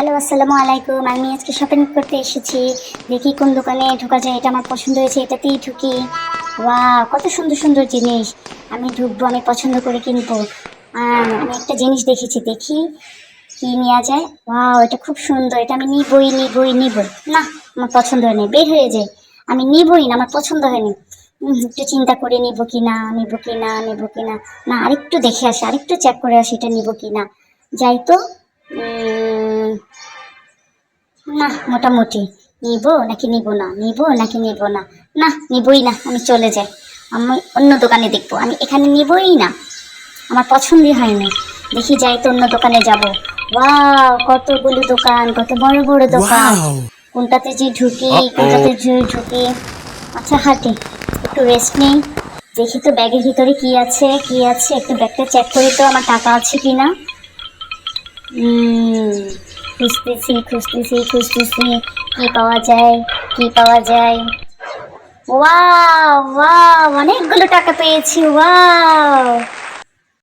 Hello, আসসালামু আলাইকুম। আমি আজকে শপিং করতে এসেছি। দেখি কোন দোকানে ঢোকা যায়। এটা আমার পছন্দ হয়েছে, এটাতেই ঢুকি। ওয়াও, কত সুন্দর সুন্দর জিনিস! আমি ঢুকবো, আমি পছন্দ করে কিনবো। আমি একটা জিনিস দেখেছি, দেখি কি নেওয়া যায়। ওয়াও, এটা খুব সুন্দর, এটা আমি নিবই নিবই নিবই। না, আমার পছন্দ হয়নি, বের হয়ে যায়। আমি নিবই না, আমার পছন্দ হয়নি। একটু চিন্তা করে নিবো কিনা, নিবো কিনা, নিবো কিনা। না, আরেকটু দেখে আসি, আরেকটু চেক করে আসি, এটা নিবো কিনা। যাই তো। না, মোটামুটি নিবো নাকি নিব না, নিবো নাকি নিব না। না, নিবই না, আমি চলে যাই। আমি অন্য দোকানে দেখবো, আমি এখানে নিবই না, আমার পছন্দই হয়নি। দেখি, যাই তো, অন্য দোকানে যাব। ওয়াও, কতগুলো দোকান, কত বড় বড় দোকান। Wow! কোনটাতে যে ঢুকি, Uh-oh. কোনটাতে যে ঢুকি। আচ্ছা, হাঁটি, একটু রেস্ট নেই। দেখি তো ব্যাগের ভিতরে কি আছে, কি আছে, একটু ব্যাগটা চেক করি তো, আমার টাকা আছে কিনা। খুঁজতেছি খুঁজতেছি খুঁজতেছি, কি পাওয়া যায়, কি পাওয়া যায়। ওয়াও ওয়াও, অনেকগুলো টাকা পেয়েছি। ওয়াও,